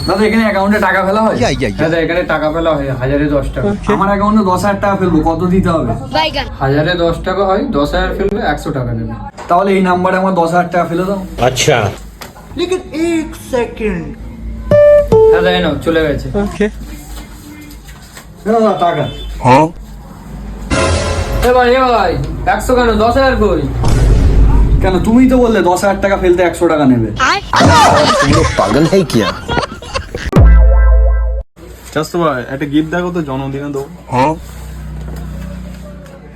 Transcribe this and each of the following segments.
দাদা এখানে অ্যাকাউন্টে টাকা ফেলা হয়? দাদা এখানে টাকা ফেলা হয় 1010 টাকা। আমার অ্যাকাউন্টে 10,000 টাকা ফেলবো, কত দিতে হবে? 1010 টাকা হয়, 10,000 ফেলবে 100 টাকা দেবে। তাহলে এই নাম্বারে আমার 10,000 টাকা ফেলে দাও। আচ্ছা लेकिन एक सेकंड দাদা এনো চলে গেছে। দাদা টাকা। এ ভাই 100 কেন, 10,000 কই? কেন তুমি তো বললে 10,000 টাকা ফেলতে 100 টাকা নেবে। तुम लोग पागल है क्या? চাস্তু ভাই একটা গিফট দেখো তো, জন্মদিনে দেবো।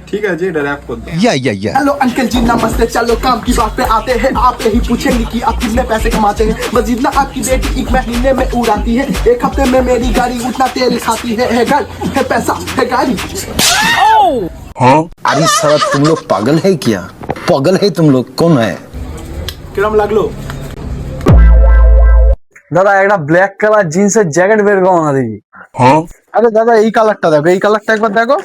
ঠিক আছে, এটা র‍্যাপ কর দাও। या हेलो अंकल जी नमस्ते, चलो काम की बात पे आते हैं। आप यही पूछेंगे कि आप कितने पैसे कमाते हैं। बस जितना आपकी बेटी एक महीने में उड़ाती है, एक हफ्ते में मेरी गाड़ी उतना तेल खाती है घर है पैसा है गाड़ी। अरे साला तुम लोग पागल है क्या? पागल है तुम लोग, कौन है? কিরম লাগলো? দাদা একটা ব্ল্যাক কালার জিন্সের জ্যাকেট বের করো না দেখি। আরে দাদা এই কালারটা দেখো, এই কালারটা একবার দেখো।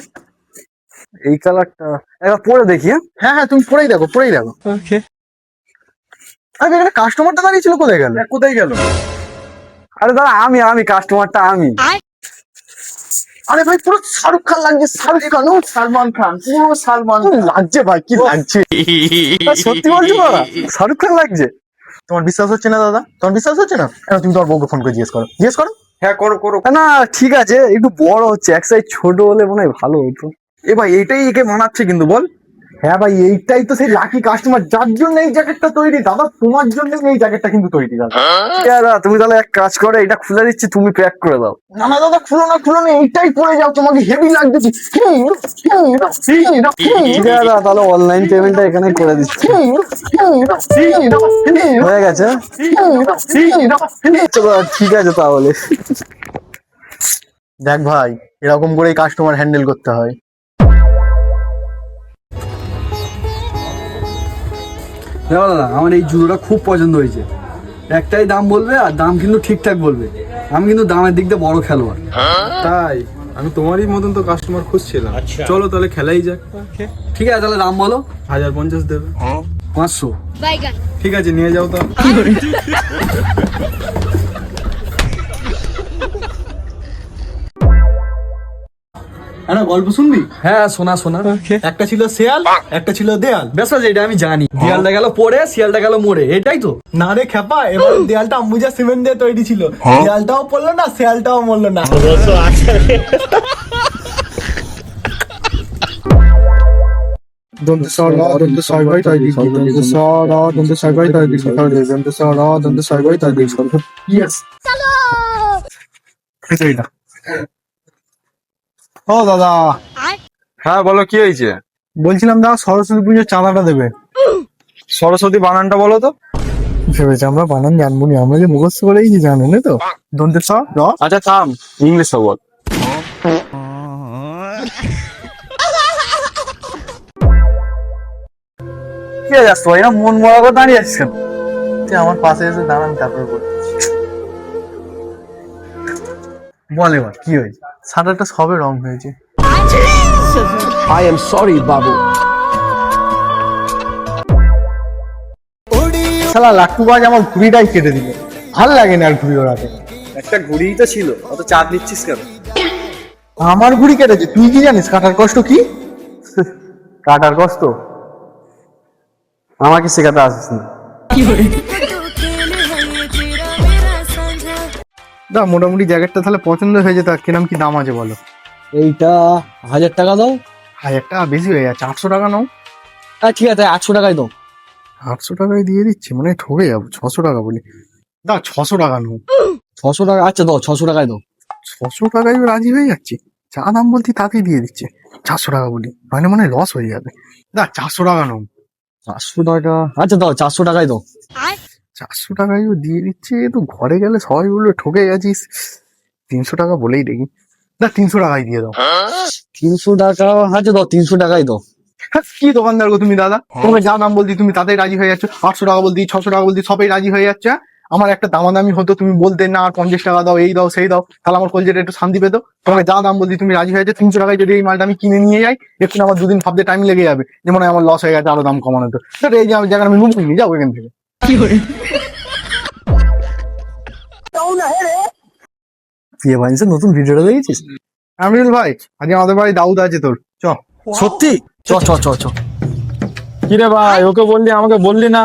এই কালারটা একবার পরে দেখি। হ্যাঁ হ্যাঁ, তুমি পরেই দেখো, পরেই দেখো। ওকে। আরে এখানে কাস্টমারটা দাঁড়িয়ে ছিল, কোথায় গেল? কোথায় গেল? আরে দাদা আমি কাস্টমারটা আমি। আরে ভাই পুরো শাহরুখ খান লাগছে, শাহরুখ খান ও সালমান খান, পুরো সালমান খান লাগছে ভাই, কি লাগছে? সত্যি বলছো দাদা, শাহরুখ খান লাগছে? তোমার বিশ্বাস হচ্ছে না দাদা? তোমার বিশ্বাস হচ্ছে না? তুমি তোমার বউকে ফোন করে জিজ্ঞেস করো, জিজ্ঞেস করো। হ্যাঁ করো করো। না ঠিক আছে, একটু বড় হচ্ছে, এক সাইজ ছোট হলে মনে হয় ভালো হতো। এ ভাই এইটাই একে মানাচ্ছে কিন্তু, বল। হ্যাঁ ভাই, এইটাই তো সেই লাকি কাস্টমার যার জন্য এই জ্যাকেটটা তৈরি। দাদা তোমার জন্য এই জ্যাকেটটা কিন্তু তৈরি দাদা। দাদা তুমি তাহলে এক কাজ করো, এটা খুলে দিচ্ছি, তুমি প্যাক করে দাও। না না দাদা, খুলো না, এইটাই পরে যাও, তোমাকে হেভি লাগছে। দাদা তাহলে অনলাইন পেমেন্টটা এখানে করে দিচ্ছি, হয়ে গেছে। চলো ঠিক আছে তাহলে। দেখ ভাই, এরকম করেই কাস্টমার হ্যান্ডেল করতে হয়। দেখো দাদা, আমার এই জুতোটা খুব পছন্দ হয়েছে। একটাই দাম বলবে, আর দাম কিন্তু ঠিকঠাক বলবে। আমি কিন্তু দামের দিক দিয়ে বড় খেলোয়াড়। তাই আমি তোমারই মতন তো কাস্টমার খুঁজছিলাম। চলো তাহলে খেলাই যাক। ঠিক আছে তাহলে দাম বলো। 1050 দেবে। 500। ঠিক আছে, নিয়ে যাও তো। একটা গল্প শুনবি? হ্যাঁ শোনা শোনা। একটা ছিল শেয়াল, একটা ছিল দেয়াল। বেশ আছে, এটা আমি জানি। দেয়ালটা গেল পড়ে, শিয়ালটা গেল মরে, এটাই তো। না রে খেপা, এবার দেয়ালটা আম্বুজা সিমেন্ট দিয়ে তৈরি ছিল। দেয়ালটাও পড়লো না, শেয়ালটাও মরলো না। ও দাদা। হ্যাঁ বলো, কি হয়েছে? বলছিলাম দাদা, সরস্বতী পুজোর চাঁদাটা দেবে। সরস্বতী বানানটা বলো তো। ভেবেছি আমরা বানান জানবো না, আমরা যে মুখস্থ করেই কি জানো না তো। দন্তে স র। আচ্ছা থাম, ইংলিশে বল। কি যাচ্ছ ভাই, না মন মরা করে দাঁড়িয়ে আছিস কেন? আমার পাশে এসে দাঁড়ান, তারপরে বলছি। বল এবার কি হয়েছে? সাদাটা সবে রং হয়েছে। I am sorry বাবু। শালা লাট্টুবাজ আমার ঘুড়িটাই কেটে দিল। ভাল লাগে না আর ঘুড়ি ওড়াতে। একটা ঘুড়িই তো ছিল, অত চাপ নিচ্ছিস কেন? আমার ঘুড়ি কেটেছে, তুই কি জানিস কাটার কষ্ট কি? কাটার কষ্ট আমাকে শেখাতে আসিস না। দা মোটামুটি জ্যাকেটটা তাহলে পছন্দ হয়েছে, তার কিরম কি দাম আছে বলো? এইটা 1000 টাকা দাও। 1000 টাকা বেশি হয়ে যাচ্ছে, 800 টাকা নাও। হ্যাঁ ঠিক আছে, 800 টাকায় দাও। 800 টাকায় দিয়ে দিচ্ছি, মানে ঠকে যাবো। 600 টাকা বলি দা, 600 টাকা নাও। 600 টাকা? আচ্ছা দাও, 600 টাকায় দাও। 600 টাকায় রাজি হয়ে যাচ্ছি। যা দাম বলছি তাতেই দিয়ে দিচ্ছে। 400 টাকা বলি, মানে লস হয়ে যাবে। দা 400 টাকা নাও। 400 টাকা? আচ্ছা দাও, 400 টাকায় দাও। 400 টাকায় দিয়ে দিচ্ছে, তো ঘরে গেলে সবাই বলবে ঠকে গেছিস। 300 টাকা বলেই দেখি। না 300 টাকায় দিয়ে দাও। 300 টাকা? আচ্ছা দাও, 300 টাকায় দাও। হ্যাঁ, কি দোকানদার গো তুমি দাদা, তোমাকে যা দাম বলছি তুমি তাতেই রাজি হয়ে যাচ্ছ। 800 টাকা বলছি, 600 টাকা বলছি, সবাই রাজি হয়ে যাচ্ছে। আমার একটা দামাদামি হতো, তুমি বলতে না আর 50 টাকা দাও, এই দাও সেই দাও, তাহলে আমার কলজেটা একটু শান্তি পেতো। তোমাকে যা দাম বলছি তুমি রাজি হয়ে যাচ্ছে। 300 টাকায় যদি এই মালটা আমি কিনে নিয়ে যাই, একটু আমার 2 দিন ভাবতে টাইম লেগে যাবে, যেমন আমার লস হয়ে গেছে, আরো দাম কমানো তো। এই যে আমি জায়গায় আমি নুন নিয়ে যাও এখান থেকে। বিয়ে বানিয়েছে নতুন ভিডিওটা দেখেছিস? আমিরুল ভাই, আজকে আমাদের বাড়ি দাউদ আছে তোর, চ। সত্যি? চ চ চ চ। কিরে ভাই, ওকে বললি আমাকে বললি না?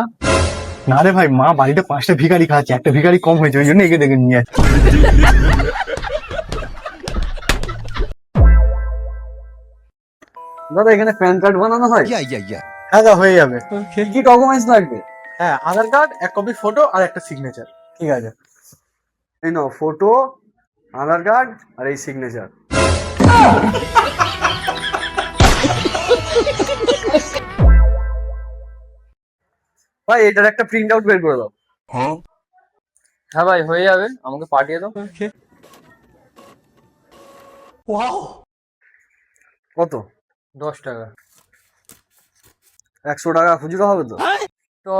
না রে ভাই, মা বাড়িতে 5টা ভিখারি খাচ্ছে, একটা ভিখারি কম হয়েছে, ওই জন্য একে দেখে নিয়ে আসছে। দাদা এখানে প্যান কার্ড বানানো হয়? হ্যাঁ দা, হয়ে যাবে। কি ডকুমেন্টস লাগবে? হ্যাঁ, আধার কার্ড, 1 কপি ফটো আর একটা সিগনেচার। ঠিক আছে, এই নাও ফটো, আধার কার্ড আর এই সিগনেচার। ভাই এটার একটা প্রিন্ট আউট বের করে দাও। হ্যাঁ ভাই, হয়ে যাবে, আমাকে পাঠিয়ে দাও। কত? 10 টাকা। 100 টাকা খুচরো হবে তো? তো